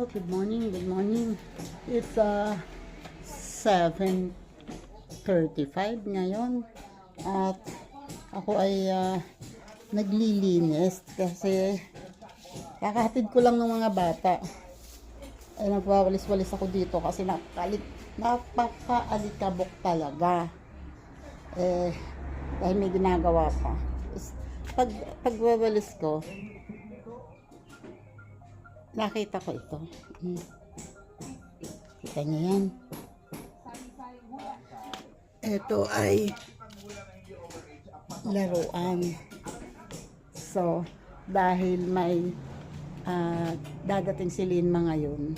Good morning, good morning. It's 7:35 ngayon. At ako ay naglilinis kasi kakahatid ko lang ng mga bata. Ay nagwawalis-walis ako dito kasi napaka-alikabok talaga. Dahil may ginagawa pa. Pagwawalis ko, nakita ko ito. Kita niyo yan. Ito ay laruan. So, dahil may dadating si Linma ngayon,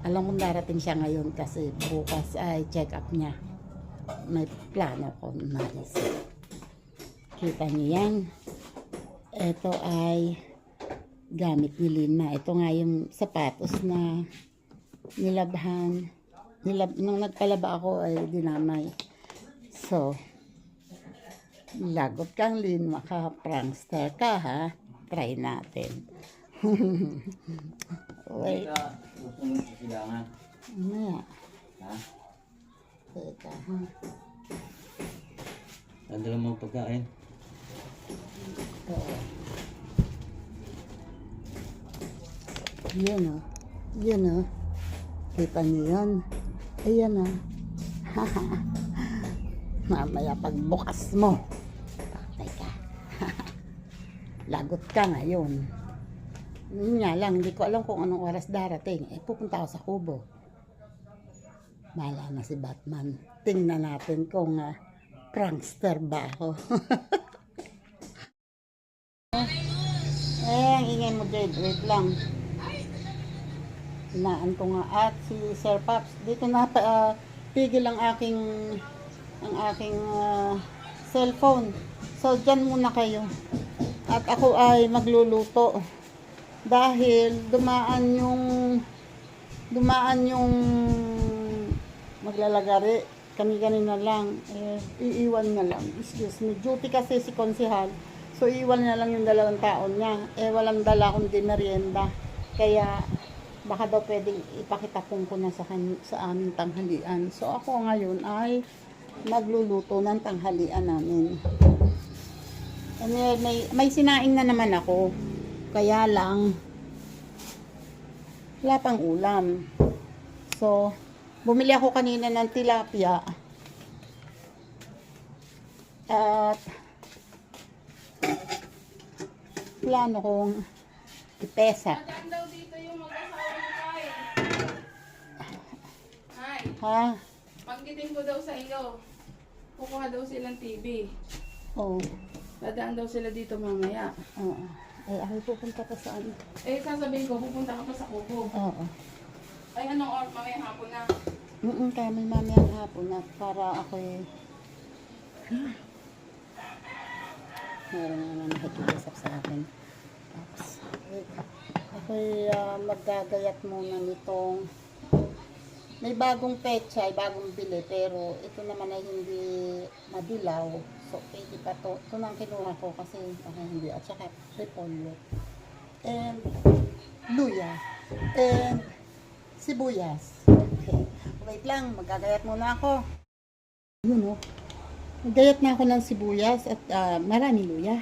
alam kong darating siya ngayon kasi bukas ay check up niya. May plano ko maisip. Kita niyo yan. Ito ay gamit ni Linma. Ito nga yung sapatos na nilabhan. Nung nagpalaba ako ay dinamay. So, lagot kang Linma ka. Prankster ka ha. Try natin. Wait. Mamaya. Ha? Teka ha. Nandala mo pagkain? Oo. Yan o. Yan o. Kita niyo yan. Ayan o. Mamaya pagbukas mo. Patay ka. Lagot ka ngayon. Yun nga lang, hindi ko alam kung anong oras darating. Pupunta ako sa Kubo. Mahala na si Batman. Tingnan natin kung prankster ba ako. Ang ingay mo, Jade. Wait lang. Inaan ko nga at si Sir Pops dito na pigil ang aking cellphone. So dyan muna kayo at ako ay magluluto dahil dumaan yung maglalagari kami kanina lang, iiwan na lang, excuse me, duty kasi si konsehal, so iiwan na lang yung 2 taon niya, walang dala kundi merienda, kaya baka daw pwedeng ipakitapon ko na sa aming tanghalian. So ako ngayon ay magluluto ng tanghalian namin. And may sinaing na naman ako. Kaya lang wala pang ulam. So bumili ako kanina ng tilapia. At plano kong ipesa. Ha? Pagkitin ko daw sa iyo. Kukuha daw silang TV. Oo. Dadaan daw sila dito mamaya. Oo. Ay, pupunta ka saan? Sasabihin ko, pupunta ka pa sa Kubo. Oo. Ay, anong oras mamaya hapon na? Kaya may mamayang hapon na para ako'y meron naman nakikiusap sa akin. Tapos, ako'y magagayat muna nitong may bagong pechay, bagong bili, pero ito naman ay hindi madilaw. So, pwede pa to. Ito na ang kinuha ko kasi hindi. At saka repolyo. And luya. And sibuyas. Okay. Wait lang, magagayat muna ako. Yun o. Magagayat na ako ng sibuyas at marami luya.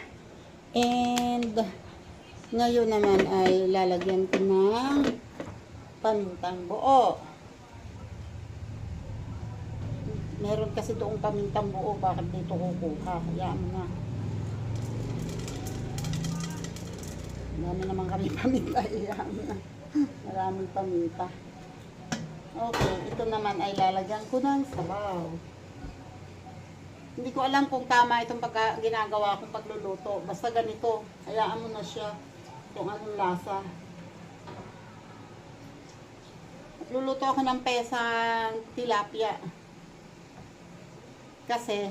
And ngayon naman ay lalagyan ko ng pamintang buo. Meron kasi doong pamintang buo, bakit dito kukuha? Hayaan mo na. Marami naman kami paminta. Hayaan mo na. Maraming paminta. Okay, ito naman ay lalagyan ko ng sabaw. Hindi ko alam kung tama itong ginagawa kong pagluluto. Basta ganito, hayaan mo na siya kung anong lasa. Magluluto ako ng pesang tilapia. Kasi,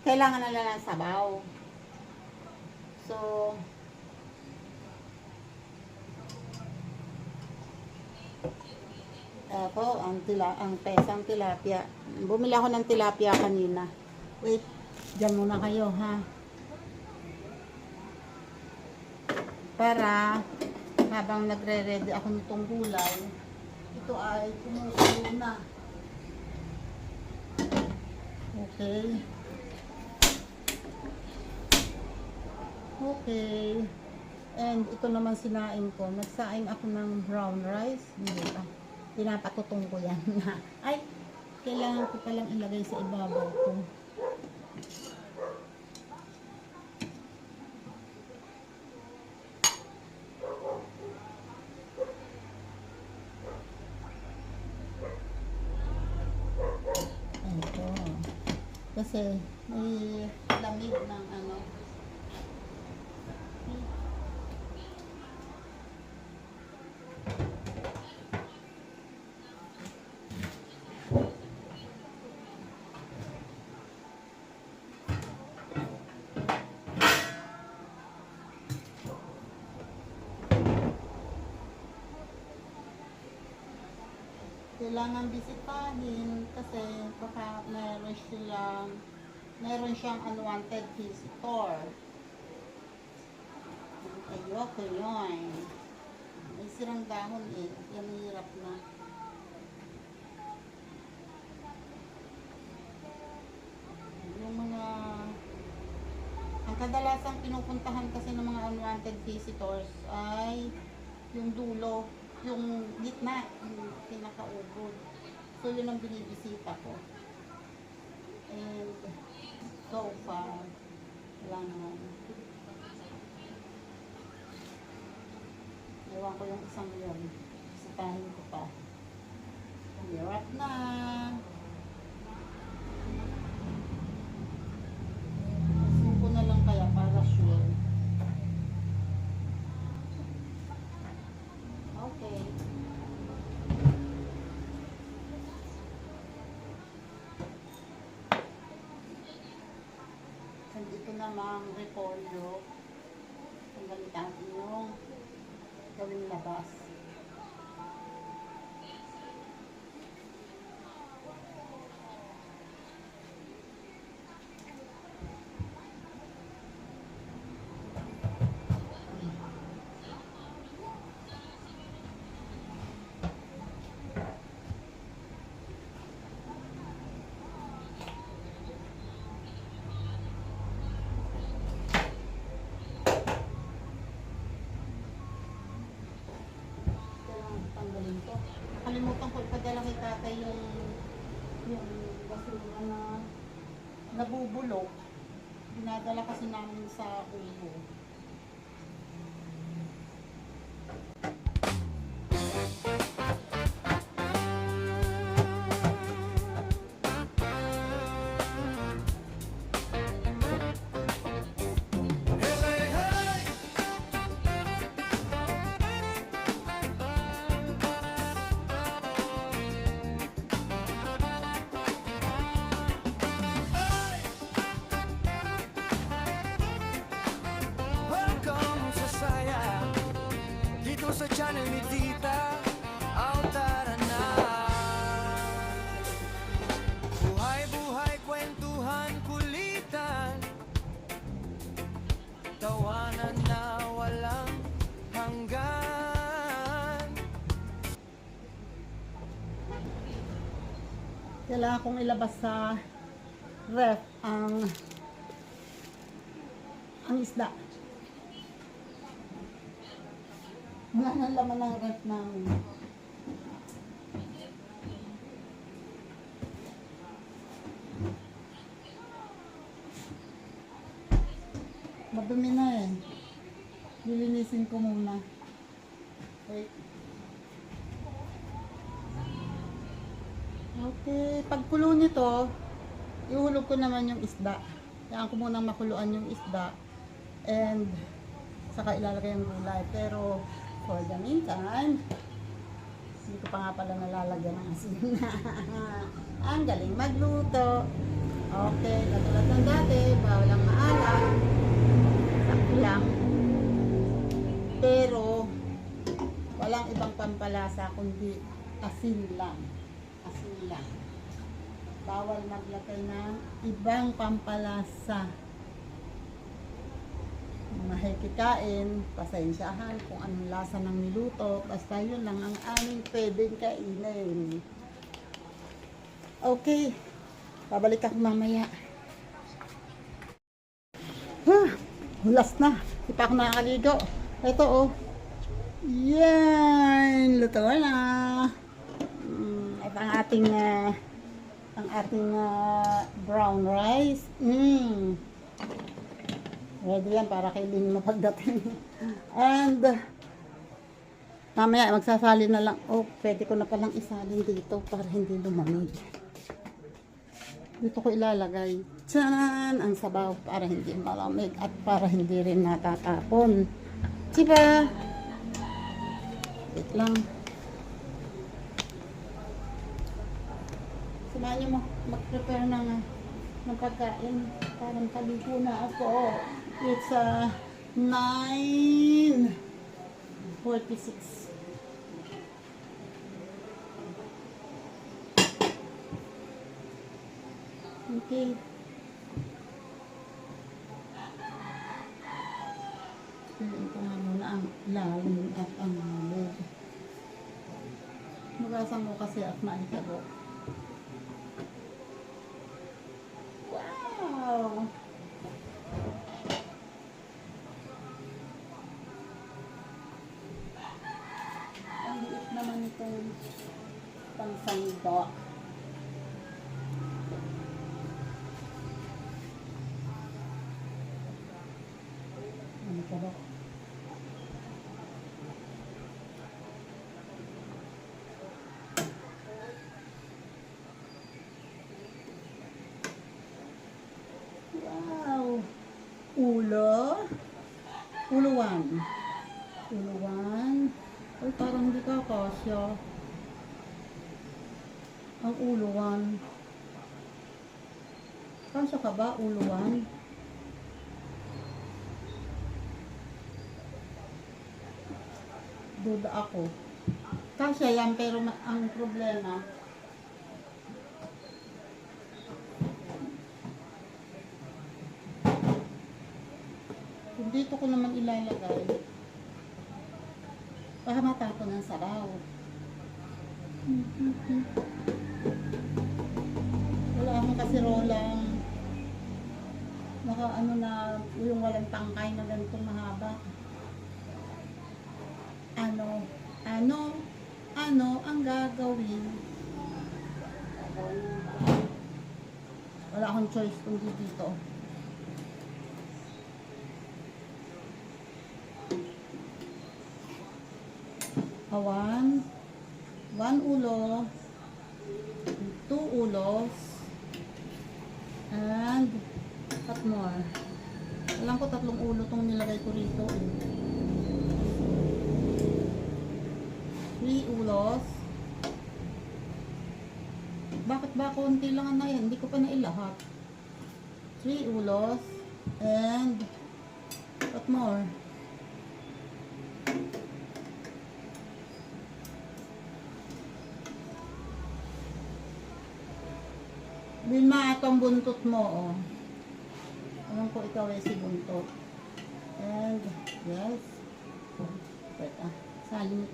kailangan na lang ng sabaw. So, ito, ang pesang tilapia. Bumili ako ng tilapia kanina. Wait, dyan muna kayo, ha? Para habang nagre-ready ako nitong gulay, ito ay kumukulo na. Okay. Okay. And ito naman sinain ko. Nagsaing ako ng brown rice. Hindi pa. Pinapatutong ko yan. Ay, kailangan ko palang ilagay sa ibabaw ko. Ito. Kasi may lamig ng ano. Kailangan bisitahin kasi baka meron siyang unwanted visitor. Ayoko yun. May sirang dahon eh. Yan hirap na. Yung mga ang kadalasang pinupuntahan kasi ng mga unwanted visitors ay yung dulo, yung gitna, yung pinakaubod. So, yun ang binibisita ko. And, so far, wala naman. Ewan ko yung isang yun. Bisitahin ko pa. Hirap na. Asin ko na lang kaya para sure. Okay. Dito namang repolyo. Tanggalin natin yung gawing labas. Nakalimutan ko ipadala kay tatay yung basura na nabubulok. Dinadala kasi namin sa ubo. Sa channel ni Tita Autara na. Buhay-buhay, kwentuhan, kulitan, tawanan na walang hanggan. Kailangan kong ilabas sa ref ang isda. Wala nang laman ng ref namin. Madumi na eh. Lilinisin ko muna. Wait. Okay. Pagkulo nito, ihulog ko naman yung isda. Kailangan ko munang makuluan yung isda. And saka ilalagay yung gulay. Pero for the meantime, hindi ko pa nga pala nalalagyan ng asin. Ang galing magluto. Okay, katulad ng dati, bawal ang maalat. Sakto lang. Pero, walang ibang pampalasa kundi asin lang. Asin lang. Bawal maglagay ng ibang pampalasa. mahikikain, pasensyahan kung anong lasa ng niluto. Basta yun lang ang aming pwedeng kainin. Okay, babalik ako mamaya. Hulas na. Di pa ako nakakaligo. Ito oh. Yan, luto na. At ang ating brown rice. Ready yan para kay Lynn mapagdating. And mamaya magsasali na lang. Oh, pwede ko na palang isalin dito para hindi lumamig. Dito ko ilalagay. Tiyan! Ang sabaw para hindi malamig at para hindi rin natatapon. Diba? Wait lang. Samahan niyo mo mag-prepare ng pagkain para makaligo na ako. It's 9:46. Okay. Piliin ko nga muna ang lalim at ang loob. Magasan ko kasi at maitago. Wow! Ang liit naman itong pansangga. Ano ka ba? Wow! Ulo. Ulo 1. Ulo 1. Ay, parang hindi ka kasya. Ang ulo 1. Kasya ka ba? Ulo 1. Duda ako. Kasya yan, pero ang problema, kung dito ko naman ilalagay, baka matapon ng sabaw. Wala akong kasirolang ano na, yung walang tangkay na ganitong mahaba. Ano ang gagawin? Wala akong choice kundi dito. One ulo, 2 ulos, and what more? Alam ko 3 ulo tong nilagay ko rito. 3 ulos. Bakit ba konti lang na yan? Hindi ko pa nailahat. 3 ulos, and what more? Bilma, itong buntot mo, oh. Alam ko ikaw ay si buntot. And, yes. Wait,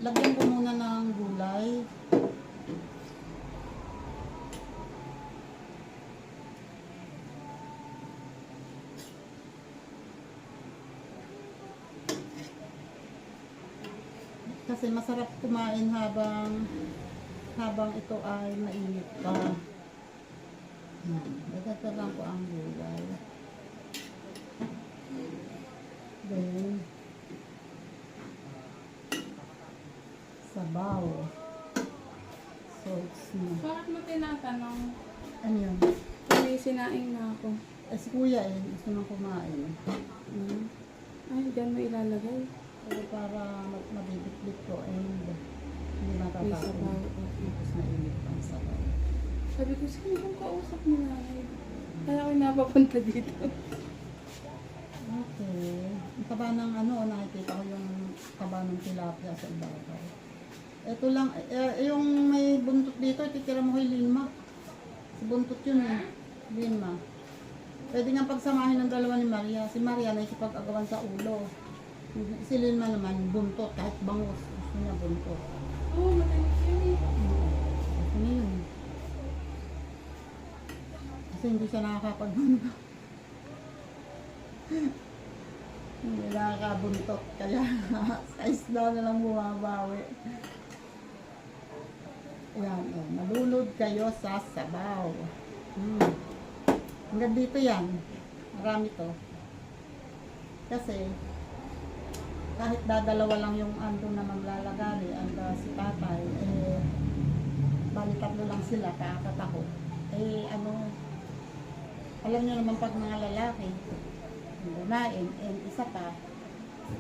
lagyan ko muna ng gulay. Kasi masarap kumain habang ito ay mainit pa. Dagdagan ko ang gulay. Then, sabaw. Salts mo. Bakit mo tinatanong? Ano yun? May sinaing na ako. Si kuya gusto nang kumain. Ay, dyan mo ilalagay. Pero para mabibitbit ko and hindi May matatapon. sabaw. Tapos mainit ang sabaw. Sabi ko, sino kong kausap mo na? Kaya ako napapunta dito. Okay. Ang taba ng nakikita ko yung taba ng tilapia sa ibabaw. Ito lang, yung may buntot dito, titira mo kay Linma. Si buntot yun eh. Linma. Pwede nga pagsamahin ng dalawa ni Maria. Si Maria nakikipag-agawan sa ulo. Si Lilma naman, buntot. Kahit bangus. Gusto niya buntot. Oo, matalis yun eh. Gusto niya yun. Kasi hindi siya nakakapag-buntot. Hindi nakakabuntot. Kaya sa isda na lang bumabawi. Ayan, oh. Malulod kayo sa sabaw. Hanggang dito yan. Marami to. Kasi, kahit dadalawa lang yung ando na maglalagari, and si tatay, bali tatlo lang sila, kaapat ako. Alam niyo naman pag mga lalaki, bumain, and isa pa,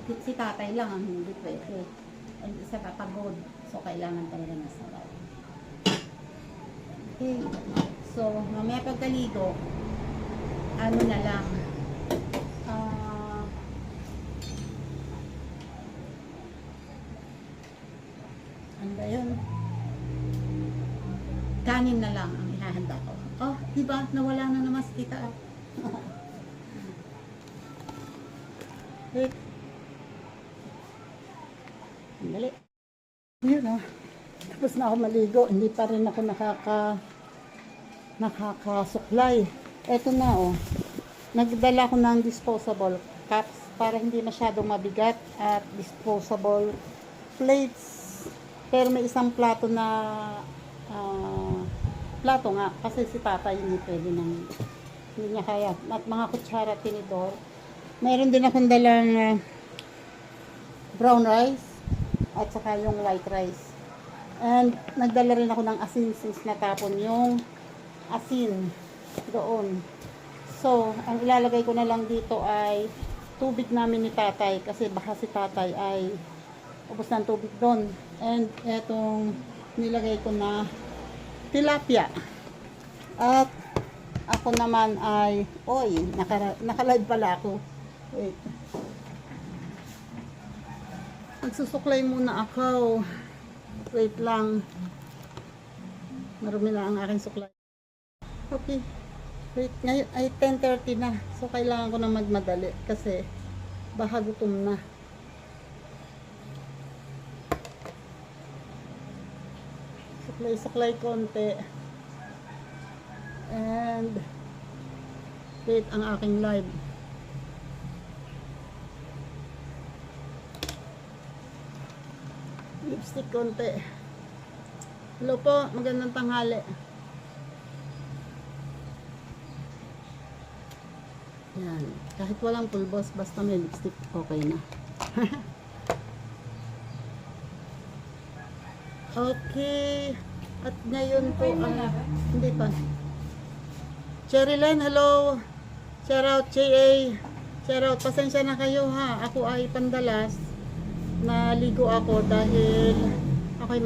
si tatay lang ang hindi pwede. And isa pa, pagod. So, kailangan talaga ng sabaw. Okay. So, mamaya pagkaligo, ano na lang, ano ba yun? Kanin na lang ang ihahanda ko. Oh, diba? Nawala na naman si tita. Wait. Dali. Yun ah. Tapos na ako maligo. Hindi pa rin ako nakakasuklay. Eto na oh. Nagdala ko ng disposable cups para hindi masyadong mabigat at disposable plates. Pero may isang plato na plato nga kasi si tatay hindi pwede hindi niya kaya. At mga kutsara, tinidor. Meron din akong dalang brown rice at saka yung white rice. And nagdala rin ako ng asin since natapon yung asin doon. So, ang ilalagay ko na lang dito ay tubig namin ni tatay kasi baka si tatay ay ubos ng tubig doon. And etong nilagay ko na tilapia. At ako naman ay, naka-live pala ako. Wait. Magsusuklay muna ako. Wait lang. Marumi na ang aking suklay. Okay. Wait, ngayon ay 10:30 na. So, kailangan ko na magmadali kasi baka gutom na. Suklay konti. And wait, ang aking live. Lipstick konti. Hello po, magandang tanghali. Yan, kahit walang pulbos, basta may lipstick, okay na. Okay. At ngayon po, hindi pa. Cherylen, hello. Shout out, JA. Shout out, pasensya na kayo ha. Ako ay pandalas. Naligo ako dahil ako'y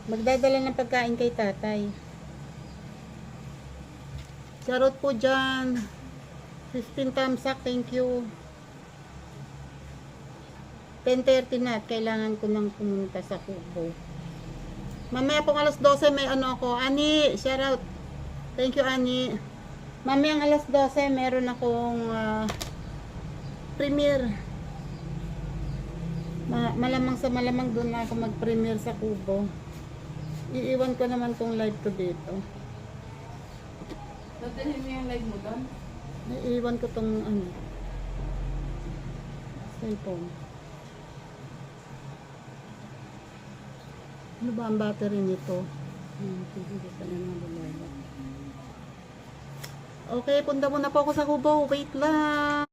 magdadala ng pagkain kay tatay. Shout out po dyan. 15 thumbs up, thank you. 10:30 na at kailangan ko nang pumunta sa Kubo. Mamaya pong alas 12 may ano ako. Ani, shout out. Thank you, Ani. Mamaya alas 12 meron akong premiere. Malamang sa malamang doon na ako mag-premiere sa Kubo. Iiwan ko naman tong live ko dito. Dadalhin mo yung live mo doon? Iiwan ko tong cellphone. Ano ba ang battery nito? Okay, punta muna po ako sa Kubo. Wait lang.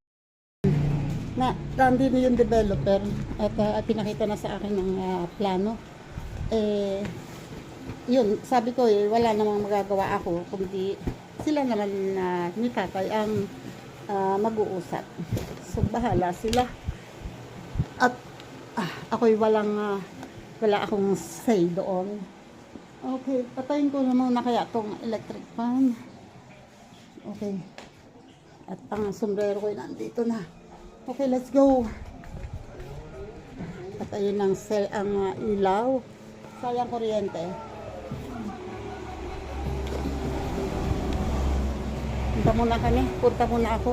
Nandito yung developer at pinakita na sa akin ng plano. Yun, sabi ko wala namang magagawa ako kundi sila naman ni tatay ang mag-uusap. So, bahala sila. At ako'y wala akong say doon. Okay, patayin ko na muna kaya itong electric fan. Okay. At ang sombrero ko nandito na. Okay, let's go. Patayin ang ilaw. Sayang kuryente. Punta muna kami. Punta muna ako.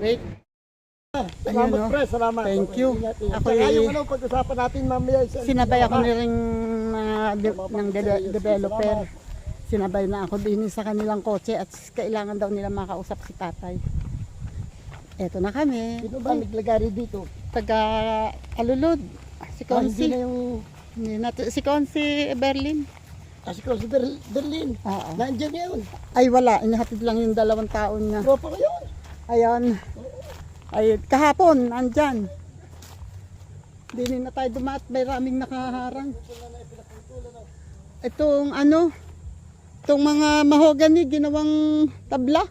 Wait. Salamat, Ayun, no? pre. Salamat. Thank you. Ingat, ingat. Ako Saka ay- yung pag-usapan natin mamaya. Sinabay ako ni ring ng developer. Sinabay na ako din sa kanilang kotse at kailangan daw nila makausap si tatay. Eto na kami. Sino ba naglagari dito? Taga Alulod. Si Hindi Consi. na yung... Si Consi Berlin. Kasi ko si Berlin. Oo. Nandiyan yun. Ay wala, inihatid lang yung 2 taon niya. Tropa ko yun. Ayan. Ay, kahapon, andyan. Hindi na tayo dumaat, may raming nakaharang. Itong ano, itong mga mahogany, ginawang tabla.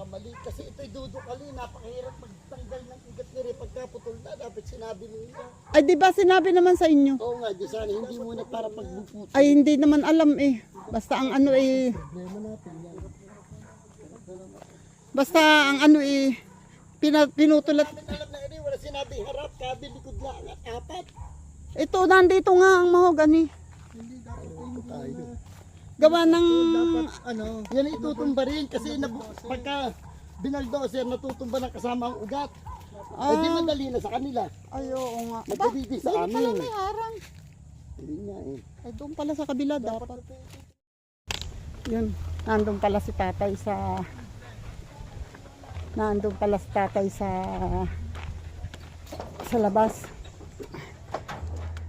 Mali kasi ito'y dudukali. Napakahirap magtanggal ng igat nila pagkaputol na. Dapat sinabi mo yun. Ay, di ba sinabi naman sa inyo? Oo nga, di sana hindi muna para pagbuputol. Ay, hindi naman alam eh. Basta ang ano eh, Problema natin yan. basta ang ano eh, pinutulat. Alam na yun, wala sinabi harap, kabi, likod lang at apat. Ito, nandito nga ang mahogany. Hindi dapat tayo. Gawa ng, Ano, yan ay itutumba rin kasi pagka binaldoser natutumba na kasama ang ugat. Ay di madali na sa kanila. ay oo nga. Ba, Nagdadidi sa doon pala amin. may harang. Hindi nga eh. Ay, doon pala sa kabila dapat. Yun, nandun pala si tatay sa labas.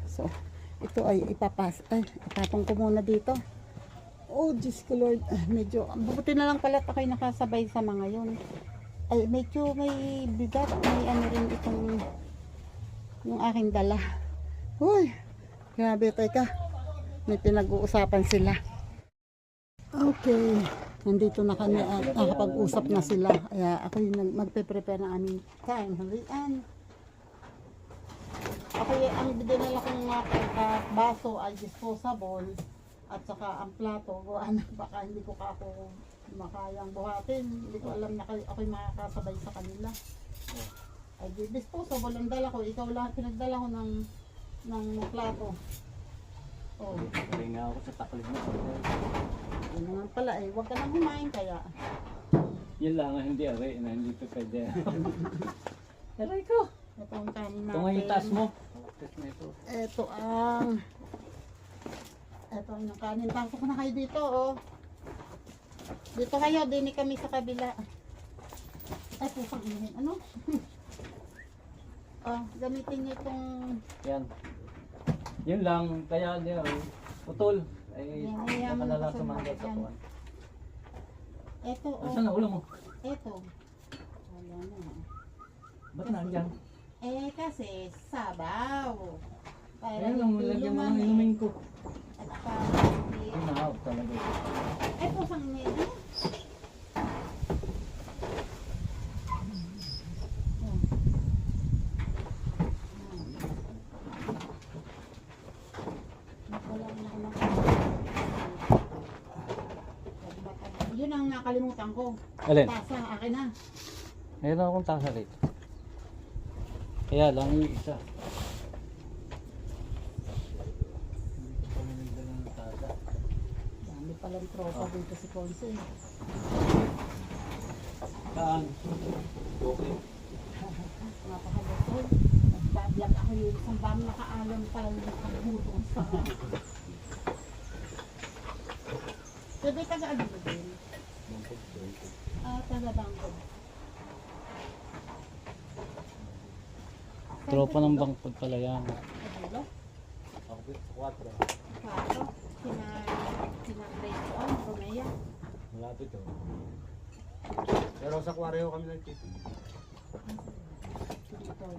So, ito ay ipatong ko muna dito. Oh, Diyos ko Lord. Medyo, buti na lang pala ako'y nakasabay sa mga yun. Ay, medyo may bigat. May ano rin itong yung aking dala. Uy, grabe, teka. May pinag-uusapan sila. Okay. Nandito na kami at nakapag-usap na sila. Kaya ako yung magpe-prepare ng aming kain. Halian. Ako ang dinala kong baso ay disposable. At saka ang plato, baka hindi ko ako makayang buhatin. Hindi ko alam na ako'y makakasabay sa kanila. Ay, disposable ang dala ko. Ikaw lang, pinagdala ko ng plato. Oh. Kaya nga ako sa taklig mo. Yun naman pala eh. Huwag ka nang humain kaya. Yan lang ang hindi aray na hindi pa pwede. Aray ko. Ito ang kanin natin. Ito nga yung taas mo. Taas na ito. Ito ang kanin. Pasok na kayo dito oh. Dito kayo. Dini kami sa kabila. Ay, pusang inuhin. Ano? Oh, gamitin niyo itong... Yan. Yun lang. Kaya niya putol. Ay Yan, nakalala yan, sa mga yan. sa tuwan. Ito oh. Nasaan na ulo mo? Ito. Wala na. Ba't nandiyan? Eh, kasi sabaw. Para Ayan lang, hindi lagyan mo ng lumaki. inumin ko. At para hindi... Inahaw talaga. Ay, pusang inuhin. Yun ang nakalimutan ko. Alin? Tasa, akin na. Mayroon akong tasa rito. Kaya lang yung isa. Hindi ko pa nagdala ng tasa. Dami palang tropa dito si Conce. Saan? Okay. Napakaluto. Nagbablog ako yun. Isang bang nakaalam pala yung nakabutong sa... Pwede taga-ano ba din? Taga-bangkod. Tropa ng bangkod pala yan. Kadulo? Ako, 4. Kaso, sina-grade on, Romea. Malapit oh. Pero sa aquario kami nagtitin. Dito.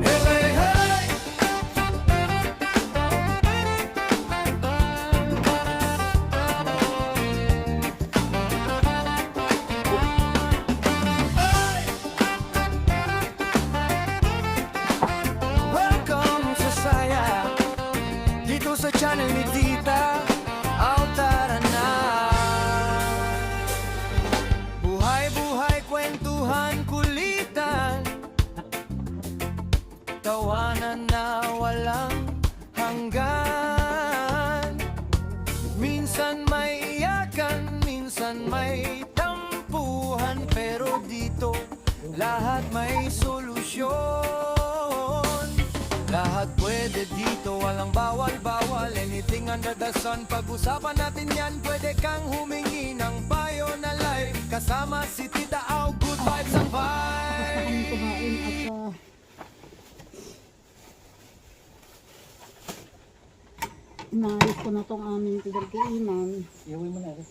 Hey, hey, welcome sa channel ni Tita. Aw, tara na. Buhay-buhay, kwentuhan, kulitan, tawanan na walang hanggan. Minsan may iyakan, minsan may tampuhan, pero dito lahat may solusyon. Lahat pwede dito, walang bawal-bawal. Anything under the sun, pag-usapan natin yan. Pwede kang humingi ng payo na life. Kasama si Tita Au, good vibes ang Kami vibe. kumain at inaayos ko na tong aming pinagkainan. Iuwi mo na rin.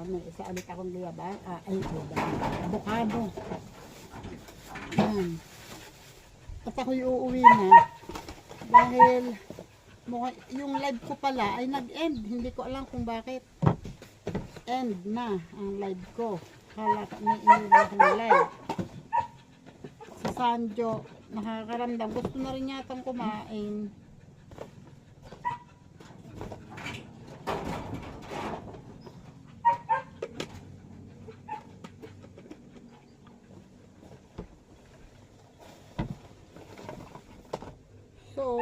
May isa ulit akong liyaba. Avocado. Yan. At ako'y uuwi na. Dahil yung live ko pala ay nag-end. Hindi ko alam kung bakit. End na ang live ko. Kala may iniwan akong live. Si Sanjo, nakakaramdam. Gusto na rin yatang kumain. So,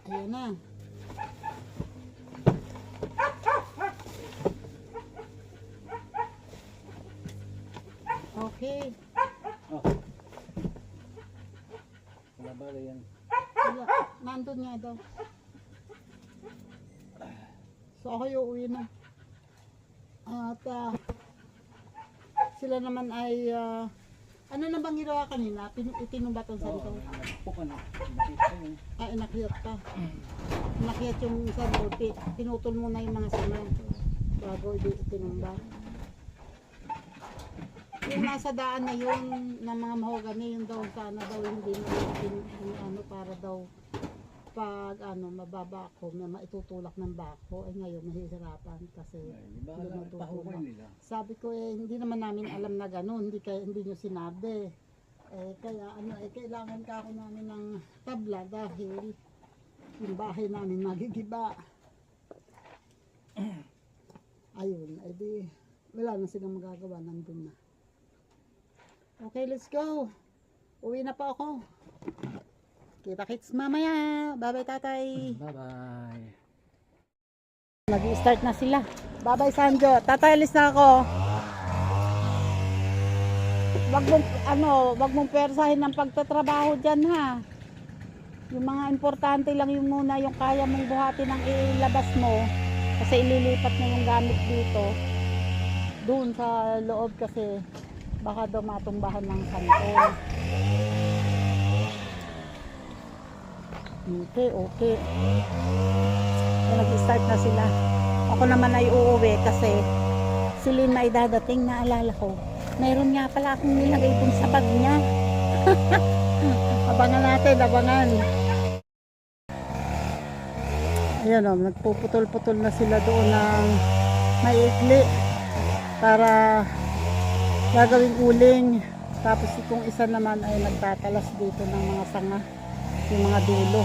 ayan na. Okay. Oh. Wala ba yan? Wala. Nandun nga daw. So, ako yung uwi na. At, sila naman ay, ano na bang ginawa kanina? Itinumbatong santo? Puka na. Nakita yun. Inakyat ka. Inakyat yung santo. Pinutol mo na yung mga sanga. Bago itinumba. Yung nasa daan na yun, ng mga mahogani, yung daw sana daw hindi na ano, para daw pag mababa ako, may maitutulak ng bako. Ay ngayon, mahihirapan kasi Pahukoy nila. sabi ko hindi naman namin alam na gano'n, hindi nyo sinabi. Kaya kailangan ka ako namin ng tabla dahil yung bahay namin magigiba. Ayun, di wala na silang magagawa, nandun na. Okay, let's go. Uwi na po ako. Kita-kits mamaya. Bye-bye, tatay. Bye-bye. Nag-start na sila. Bye-bye, Sanjo. Tatay, alis na ako. Wag mong persahin ng pagtatrabaho dyan, ha. Yung mga importante lang yung muna, yung kaya mong buhatin ang ilabas mo. Kasi ililipat na yung gamit dito. Doon sa loob kasi baka daw matumbahan ng kanto. Okay. Nag-start na sila. Ako naman ay uuwi kasi si Lynn may dadating, naalala ko. Mayroon nga pala akong nilagay dun sa bag niya. Abangan natin, abangan. Ayan o, nagpuputol-putol na sila doon ng maikli para gagawing uling. Tapos itong isa naman ay nagtatalas dito ng mga sanga, yung mga dulo.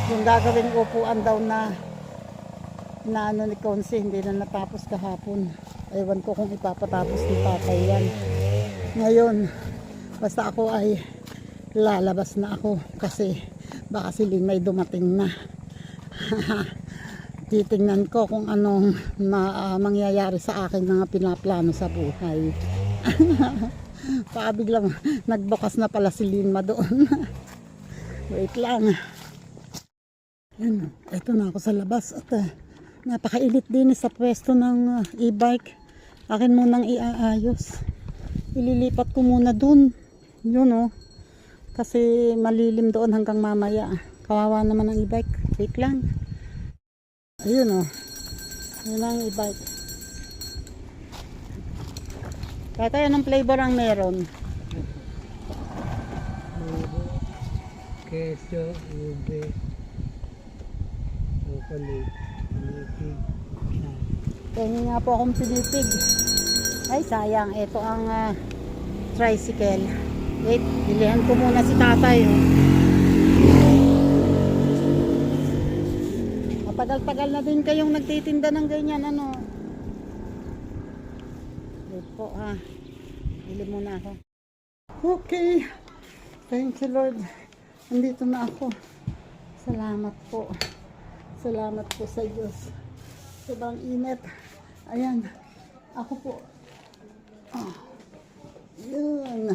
Yung gagawing upuan daw na ano ni Consi, hindi na natapos kahapon. Ewan ko kung ipapatapos ni Tatay yan. Ngayon, basta ako ay lalabas na ako kasi baka si Lynn may dumating na. Titingnan ko kung anong mangyayari sa akin mga pinaplano sa buhay. Biglang nagbukas na pala si Lynn doon. Wait lang. Yan, eto na ako sa labas at napakainit din sa pwesto ng e-bike. Akin munang iaayos. Ililipat ko muna dun. Yun kasi malilim doon hanggang mamaya. Kawawa naman ang e-bike. Wait lang. Ayun yun ang e-bike. Tatay, anong flavor ang meron? Queso, ube, chocolate, pinipig. Tingin nga po akong pinipig. Ay sayang, ito ang tricycle. Wait, bilihan ko muna si Tatay. Matagal-tagal na din kayong nagtitinda ng ganyan, ano? Wait po, ha. Bili muna ako. Okay. Thank you, Lord. Nandito na ako. Salamat po. Salamat po sa Diyos. Sobrang init. Ayan. Ako po. Oh. Yun.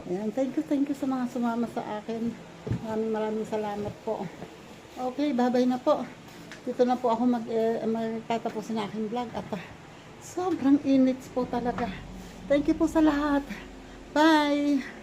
Ayan. Thank you sa mga sumama sa akin. Maraming salamat po. Okay, bye-bye na po. Dito na po ako magtatapos ng aking vlog at sobrang init po talaga. Thank you po sa lahat. Bye!